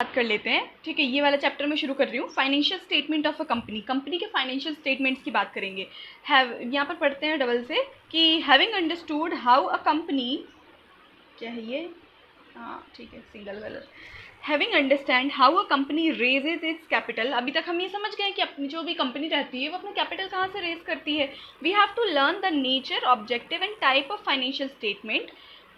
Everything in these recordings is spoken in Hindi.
बात कर लेते हैं। ठीक है, ये वाला चैप्टर मैं शुरू कर रही हूँ। Financial statement of a company, company के फाइनेंशियल स्टेटमेंट्स की बात करेंगे। यहाँ पर पढ़ते हैं डबल से कि having understood how a company, क्या है ये, हाँ ठीक है, सिंगल वाला, having understand how a company raises it's capital. अभी तक हम ये समझ गए कि अपनी जो भी कंपनी रहती है वो अपना कैपिटल कहाँ से रेज करती है। We have to learn the nature, objective and type of financial statement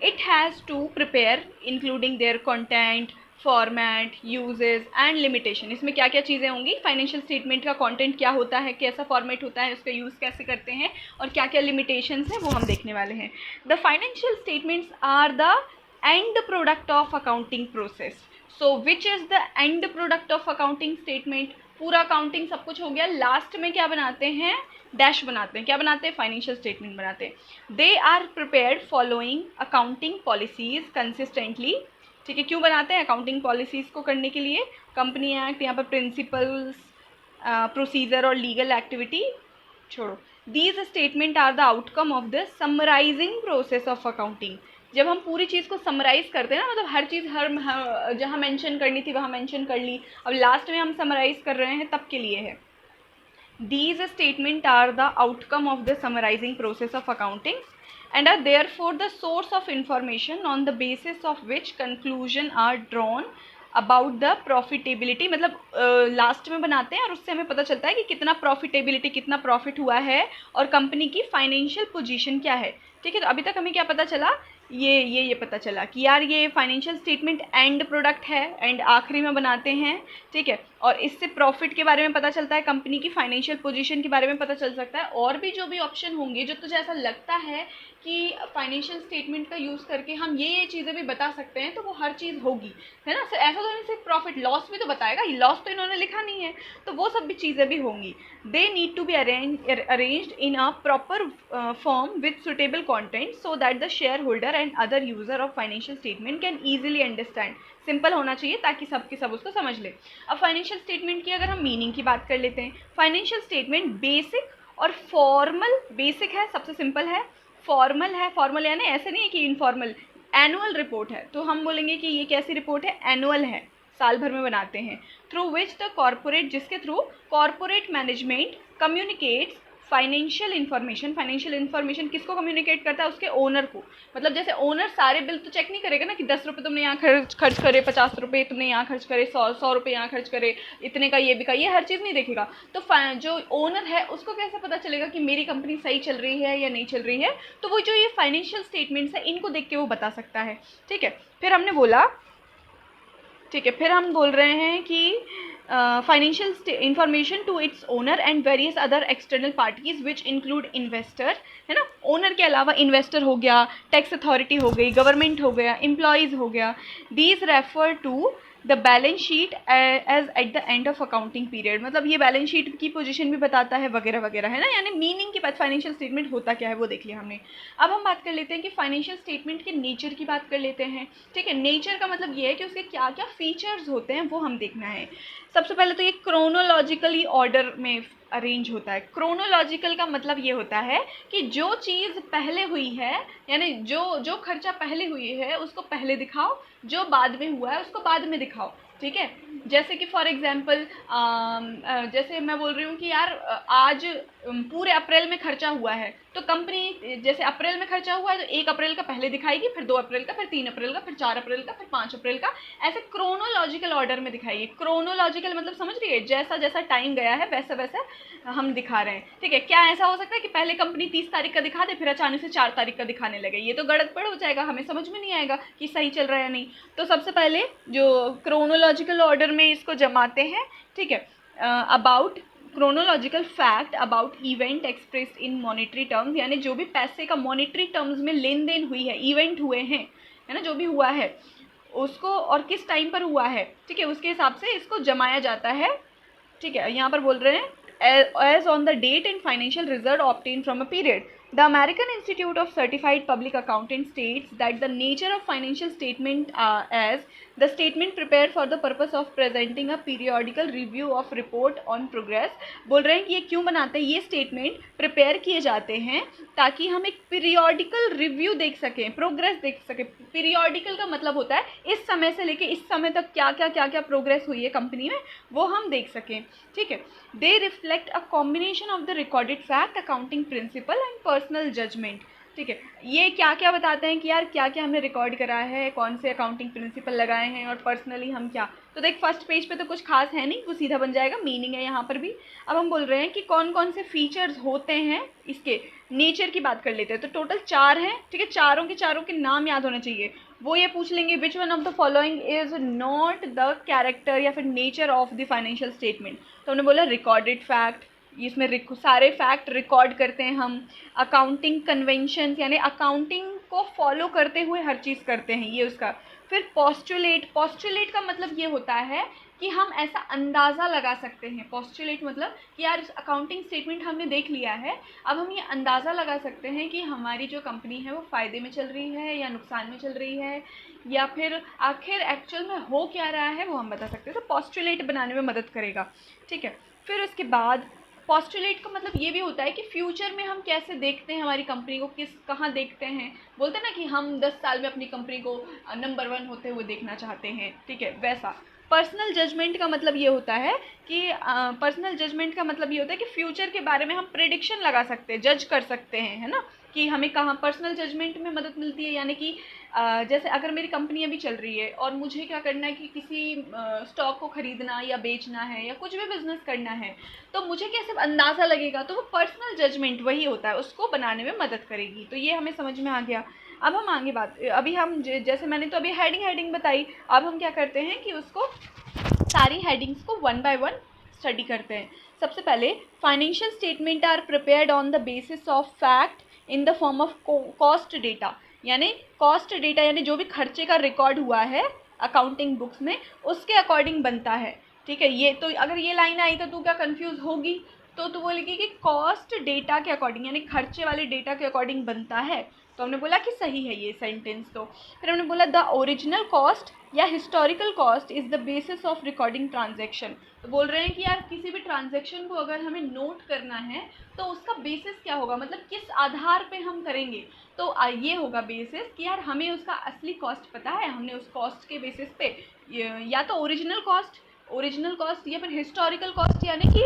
it has to prepare, including their content, format, uses and limitation. इसमें क्या क्या चीज़ें होंगी, फाइनेंशियल स्टेटमेंट का कंटेंट क्या होता है, कैसा फॉर्मेट होता है, उसका यूज़ कैसे करते हैं और क्या क्या लिमिटेशंस हैं वो हम देखने वाले हैं। The financial statements are the end product of accounting process. So which is the end product of accounting statement? पूरा अकाउंटिंग सब कुछ हो गया, लास्ट में क्या बनाते हैं, डैश बनाते हैं। क्या बनाते हैं, फाइनेंशियल स्टेटमेंट बनाते हैं। They are prepared following accounting policies consistently. ठीक है, क्यों बनाते हैं, अकाउंटिंग पॉलिसीज को करने के लिए। कंपनी एक्ट, यहाँ पर प्रिंसिपल्स, प्रोसीजर और लीगल एक्टिविटी छोड़ो। These statement are the outcome of the summarising process of accounting. जब हम पूरी चीज़ को समराइज़ करते हैं ना, मतलब हर चीज़ हर जहाँ मेंशन करनी थी वहाँ मेंशन कर ली, अब लास्ट में हम समराइज़ कर रहे हैं तब के लिए है। These statements are the outcome of the summarizing process of accounting and are therefore the source of information on the basis of which conclusion are drawn about the profitability. मतलब लास्ट में बनाते हैं और उससे हमें पता चलता है कि कितना प्रॉफिटेबिलिटी, कितना प्रॉफिट हुआ है और कंपनी की फाइनेंशियल पोजीशन क्या है। ठीक है, तो अभी तक हमें क्या पता चला, ये पता चला कि यार ये फाइनेंशियल स्टेटमेंट एंड प्रोडक्ट है, एंड आखिरी में बनाते हैं। ठीक है, और इससे प्रॉफिट के बारे में पता चलता है, कंपनी की फाइनेंशियल पोजीशन के बारे में पता चल सकता है, और भी जो भी ऑप्शन होंगे जो तुझे ऐसा लगता है कि फाइनेंशियल स्टेटमेंट का यूज़ करके हम ये चीज़ें भी बता सकते हैं, तो वो हर चीज़ होगी, है ना। ऐसा तो नहीं सिर्फ प्रॉफिट, लॉस भी तो बताएगा, लॉस तो इन्होंने लिखा नहीं है, तो वो सब भी चीज़ें भी होंगी। They need to be arranged in a proper form with suitable content so that the shareholder and other user of financial statement can easily understand. Simple होना चाहिए ताकि सब के सब उसको समझ ले। अब फाइनेंशियल स्टेटमेंट की अगर हम मीनिंग की बात कर लेते हैं, फाइनेंशियल स्टेटमेंट बेसिक और फॉर्मल, बेसिक है, सबसे सिंपल है, फॉर्मल है, फॉर्मल यानी ऐसे नहीं है कि इनफॉर्मल, एनुअल रिपोर्ट है, तो हम बोलेंगे कि ये कैसी रिपोर्ट है, एनुअल है, साल भर में बनाते हैं। थ्रू विच द कॉर्पोरेट, जिसके through corporate management communicates financial information. Financial information किसको कम्युनिकेट करता है, उसके ओनर को। मतलब जैसे ओनर सारे बिल तो चेक नहीं करेगा ना कि 10 रुपये तुमने यहाँ खर्च करे, 50 रुपये तुमने यहाँ खर्च करे, 100 रुपये यहाँ खर्च करे, इतने का ये भी का, ये हर चीज़ नहीं देखेगा। तो जो ओनर है उसको कैसे पता चलेगा कि मेरी कंपनी सही चल रही है या नहीं चल रही है, तो वो जो ये फाइनेंशियल स्टेटमेंट्स है इनको देख के वो बता सकता है। ठीक है, फिर हमने बोला, ठीक है, फिर हम बोल रहे हैं कि financial information to its owner and various other external parties which include investor, है ना। ओनर के अलावा इन्वेस्टर हो गया, टैक्स अथॉरिटी हो गई, गवर्नमेंट हो गया, एम्प्लॉयज़ हो गया। These refer to the balance sheet as at the end of accounting period. मतलब ये बैलेंस शीट की पोजीशन भी बताता है वगैरह वगैरह, है ना। यानी मीनिंग के बाद फाइनेंशियल स्टेटमेंट होता क्या है वो देख लिया हमने। अब हम बात कर लेते हैं कि फाइनेंशियल स्टेटमेंट के नेचर की बात कर लेते हैं। ठीक है, नेचर का मतलब ये है कि उसके क्या क्या फीचर्स होते हैं वो हम देखना है। सबसे पहले तो ये क्रोनोलॉजिकली ऑर्डर में अरेंज होता है। क्रोनोलॉजिकल का मतलब ये होता है कि जो चीज़ पहले हुई है, यानी जो खर्चा पहले हुई है उसको पहले दिखाओ, जो बाद में हुआ है उसको बाद में दिखाओ। ठीक है, जैसे कि फॉर एग्जांपल जैसे मैं बोल रही हूँ कि यार आज पूरे अप्रैल में खर्चा हुआ है, तो कंपनी जैसे अप्रैल में खर्चा हुआ है तो 1 अप्रैल का पहले दिखाएगी, फिर 2 अप्रैल का, फिर 3 अप्रैल का, फिर 4 अप्रैल का, फिर 5 अप्रैल का, ऐसे क्रोनोलॉजिकल ऑर्डर में दिखाइए। क्रोनोलॉजिकल मतलब समझ रही है, जैसा जैसा टाइम गया है वैसा वैसा हम दिखा रहे हैं। ठीक है, क्या ऐसा हो सकता है कि पहले कंपनी 30 तारीख का दिखा दे फिर अचानक से 4 तारीख का दिखाने लगे, ये तो गड़बड़ हो जाएगा, हमें समझ में नहीं आएगा कि सही चल रहा है या नहीं। तो सबसे पहले जो क्रोनोलॉजिकल ऑर्डर में इसको जमाते हैं। ठीक है, about chronological fact about event expressed in monetary terms, यानी जो भी पैसे का मॉनेटरी टर्म्स में लेन देन हुई है, इवेंट हुए हैं, है ना, जो भी हुआ है उसको और किस टाइम पर हुआ है, ठीक है, उसके हिसाब से इसको जमाया जाता है। ठीक है, यहाँ पर बोल रहे हैं as on the date and financial result obtained from a period. The American Institute of Certified Public Accountants states that the nature of financial statement as the statement prepare for the purpose of presenting a periodical review of report on progress. बोल रहे हैं कि ये क्यों बनाते हैं, ये स्टेटमेंट प्रिपेयर किए जाते हैं ताकि हम एक पीरियोडिकल रिव्यू देख सकें, प्रोग्रेस देख सकें। पीरियोडिकल का मतलब होता है इस समय से लेके इस समय तक क्या क्या प्रोग्रेस हुई है कंपनी में, वो हम देख सकें, ठीक है। They reflect a combination of the recorded fact, accounting principle and personal judgement, ठीक है। ये क्या क्या बताते हैं कि यार क्या क्या हमने रिकॉर्ड करा है, कौन से अकाउंटिंग प्रिंसिपल लगाए हैं और पर्सनली हम क्या। तो देख फर्स्ट पेज पे तो कुछ खास है नहीं, वो सीधा बन जाएगा, मीनिंग है यहाँ पर भी। अब हम बोल रहे हैं कि कौन कौन से फीचर्स होते हैं इसके, नेचर की बात कर लेते हैं। तो टोटल 4 हैं, ठीक है। चारों के नाम याद होने चाहिए। वो ये पूछ लेंगे which one of the following is not the character या फिर nature of the financial statement. तो हमने बोला रिकॉर्डेड फैक्ट, इसमें सारे फैक्ट रिकॉर्ड करते हैं हम। अकाउंटिंग कन्वेंशन यानी अकाउंटिंग को फॉलो करते हुए हर चीज़ करते हैं, ये उसका। फिर पोस्टुलेट का मतलब ये होता है कि हम ऐसा अंदाज़ा लगा सकते हैं। पोस्टुलेट मतलब कि यार अकाउंटिंग स्टेटमेंट हमने देख लिया है, अब हम ये अंदाज़ा लगा सकते हैं कि हमारी जो कंपनी है वो फ़ायदे में चल रही है या नुकसान में चल रही है, या फिर आखिर एक्चुअल में हो क्या रहा है वो हम बता सकते हैं। तो पोस्टुलेट बनाने में मदद करेगा, ठीक है। फिर उसके बाद पोस्टुलेट का मतलब ये भी होता है कि फ्यूचर में हम कैसे देखते हैं हमारी कंपनी को, कहाँ देखते हैं। बोलते हैं ना कि हम 10 साल में अपनी कंपनी को नंबर 1 होते हुए देखना चाहते हैं, ठीक है, वैसा। पर्सनल जजमेंट का मतलब ये होता है कि फ्यूचर के बारे में हम प्रेडिक्शन लगा सकते हैं, जज कर सकते हैं, है ना, कि हमें कहाँ पर्सनल जजमेंट में मदद मिलती है। यानी कि जैसे अगर मेरी कंपनी अभी चल रही है और मुझे क्या करना है कि किसी स्टॉक को ख़रीदना या बेचना है या कुछ भी बिज़नेस करना है, तो मुझे कैसे अंदाज़ा लगेगा, तो वो पर्सनल जजमेंट वही होता है, उसको बनाने में मदद करेगी। तो ये हमें समझ में आ गया। अब हम आगे अभी हम जैसे मैंने तो अभी हेडिंग बताई, अब हम क्या करते हैं कि उसको सारी हेडिंग्स को 1 बाय 1 स्टडी करते हैं। सबसे पहले financial statement are prepared on the basis of fact in the form of cost data. यानी कॉस्ट डेटा यानी जो भी खर्चे का रिकॉर्ड हुआ है अकाउंटिंग बुक्स में उसके अकॉर्डिंग बनता है, ठीक है। ये तो अगर ये लाइन आई तो तू क्या कंफ्यूज होगी, तो तू बोलेगी कि कॉस्ट डेटा के अकॉर्डिंग यानी खर्चे वाले डेटा के अकॉर्डिंग बनता है। तो हमने बोला कि सही है ये सेंटेंस। तो फिर हमने बोला द ओरिजिनल कॉस्ट या historical cost is the basis of recording transaction. तो बोल रहे हैं कि यार किसी भी ट्रांजैक्शन को अगर हमें नोट करना है तो उसका बेसिस क्या होगा, मतलब किस आधार पे हम करेंगे। तो ये होगा बेसिस कि यार हमें उसका असली कॉस्ट पता है, हमने उस कॉस्ट के बेसिस पे या तो ओरिजिनल कॉस्ट या फिर हिस्टोरिकल कॉस्ट यानी कि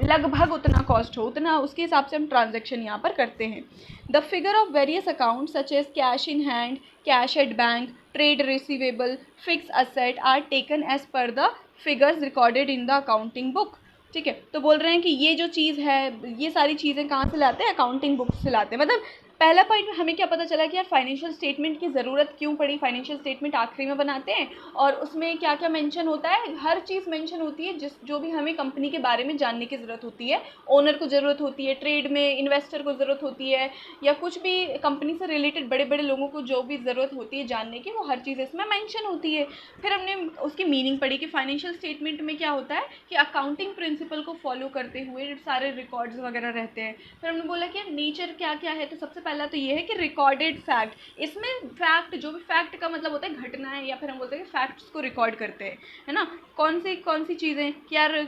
लगभग उतना कॉस्ट हो, उतना उसके हिसाब से हम ट्रांजैक्शन यहाँ पर करते हैं। The figure of various account such as cash in hand, cash at bank, trade receivable, fix asset are taken as per the figures recorded in the accounting book, ठीक है। तो बोल रहे हैं कि ये जो चीज़ है, ये सारी चीज़ें कहाँ से लाते हैं, अकाउंटिंग बुक से लाते हैं। मतलब पहला पॉइंट में हमें क्या पता चला कि यार फाइनेंशियल स्टेटमेंट की ज़रूरत क्यों पड़ी। फाइनेंशियल स्टेटमेंट आखिरी में बनाते हैं और उसमें क्या क्या मेंशन होता है, हर चीज़ मेंशन होती है जो भी हमें कंपनी के बारे में जानने की ज़रूरत होती है। ओनर को ज़रूरत होती है, ट्रेड में इन्वेस्टर को ज़रूरत होती है, या कुछ भी कंपनी से रिलेटेड बड़े बड़े लोगों को जो भी ज़रूरत होती है जानने की, वो हर चीज़ इसमें मैंशन होती है। फिर हमने उसकी मीनिंग पढ़ी कि फाइनेंशियल स्टेटमेंट में क्या होता है कि अकाउंटिंग प्रिंसिपल को फॉलो करते हुए सारे रिकॉर्ड्स वगैरह रहते हैं। फिर हमने बोला कि नेचर क्या क्या है, तो सबसे पहला तो ये है कि रिकॉर्डेड फैक्ट। इसमें फैक्ट जो भी फैक्ट का मतलब होता है घटना है, या फिर हम बोलते हैं कि फैक्ट्स को रिकॉर्ड करते हैं, है ना। कौन सी चीज़ें कि यार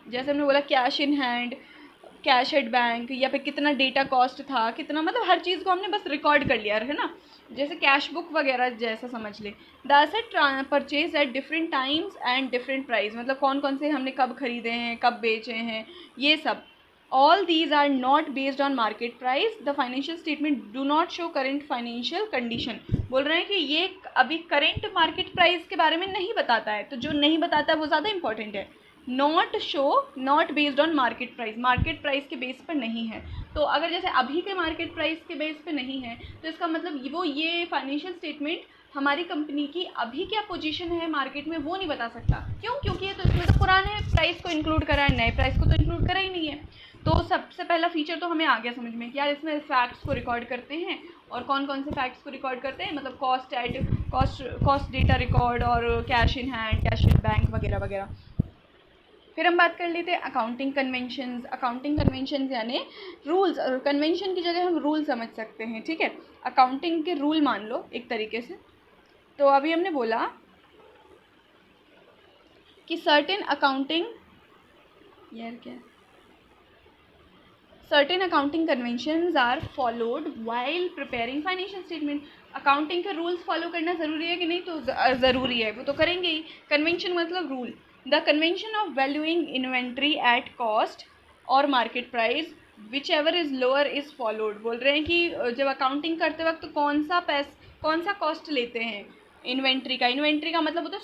जैसे हमने बोला cash in hand, cash at bank, या फिर कितना डेटा कॉस्ट था, कितना, मतलब हर चीज़ को हमने बस रिकॉर्ड कर लिया है ना, जैसे कैश बुक वगैरह जैसा समझ ले। The asset purchase at different times and different price, मतलब कौन कौन से हमने कब खरीदे हैं, कब बेचे हैं, ये सब। All these are not based on market price. The financial statement do not show current financial condition. बोल रहे हैं कि ये अभी current market price के बारे में नहीं बताता है, तो जो नहीं बताता है वो ज़्यादा important है। Not show, not based on market price. Market price के बेस पर नहीं है। तो अगर जैसे अभी के market price के बेस पर नहीं है तो इसका मतलब वो ये फाइनेंशियल स्टेटमेंट हमारी कंपनी की अभी क्या पोजीशन है मार्केट में वो नहीं बता सकता। क्यों? क्योंकि ये तो इसमें तो पुराने प्राइस को इंक्लूड करा है, नए प्राइस को तो इंक्लूड करा ही नहीं है। तो सबसे पहला फीचर तो हमें आ गया समझ में कि यार इसमें फैक्ट्स को रिकॉर्ड करते हैं, और कौन कौन से फैक्ट्स को रिकॉर्ड करते हैं, मतलब कॉस्ट डेटा रिकॉर्ड और cash in hand, cash in bank वगैरह वगैरह। फिर हम बात कर लेते हैं अकाउंटिंग कन्वेंशंस यानी रूल्स। कन्वेंशन की जगह हम रूल समझ सकते हैं, ठीक है। अकाउंटिंग के रूल मान लो एक तरीके से। तो अभी हमने बोला कि certain accounting certain accounting conventions are followed while preparing financial statement. Accounting के रूल्स फॉलो करना ज़रूरी है कि नहीं? तो ज़रूरी है, वो तो करेंगे ही. कन्वेंशन मतलब rule. The convention of valuing inventory at cost और market price whichever is lower is followed. बोल रहे हैं कि जब अकाउंटिंग करते वक्त कौन सा कॉस्ट लेते हैं इन्वेंट्री का मतलब होता है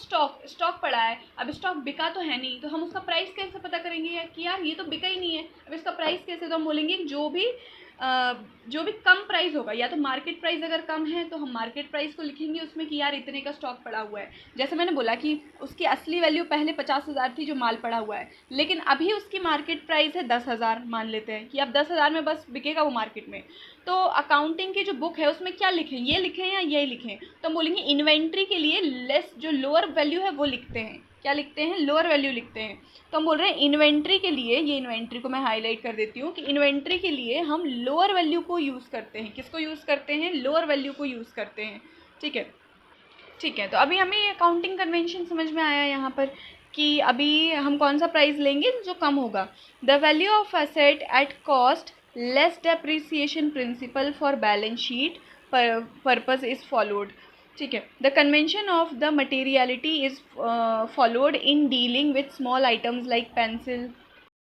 स्टॉक पड़ा है. अब स्टॉक बिका तो है नहीं, तो हम उसका प्राइस कैसे पता करेंगे कि यार ये तो बिका ही नहीं है, अब इसका प्राइस कैसे? तो हम बोलेंगे जो भी कम प्राइस होगा, या तो मार्केट प्राइस अगर कम है तो हम मार्केट प्राइस को लिखेंगे उसमें कि यार इतने का स्टॉक पड़ा हुआ है. जैसे मैंने बोला कि उसकी असली वैल्यू पहले 50,000 थी जो माल पड़ा हुआ है, लेकिन अभी उसकी मार्केट प्राइस है 10,000. मान लेते हैं कि अब 10,000 में बस बिकेगा वो मार्केट में. तो अकाउंटिंग की जो बुक है उसमें क्या लिखें, ये लिखें या ये लिखें? तो हम बोलेंगे इन्वेंट्री के लिए लेस जो लोअर वैल्यू है वो लिखते हैं. क्या लिखते हैं? लोअर वैल्यू लिखते हैं. तो हम बोल रहे हैं इन्वेंट्री के लिए, ये इन्वेंट्री को मैं हाईलाइट कर देती हूँ कि इन्वेंट्री के लिए हम लोअर वैल्यू को यूज़ करते हैं. किसको यूज़ करते हैं? लोअर वैल्यू को यूज़ करते हैं. ठीक है, ठीक है. तो अभी हमें अकाउंटिंग कन्वेंशन समझ में आया यहाँ पर कि अभी हम कौन सा प्राइस लेंगे जो कम होगा. The value of asset at cost less depreciation principle for balance sheet purpose is followed. ठीक है. The convention of the materiality is followed in dealing with small items like pencil,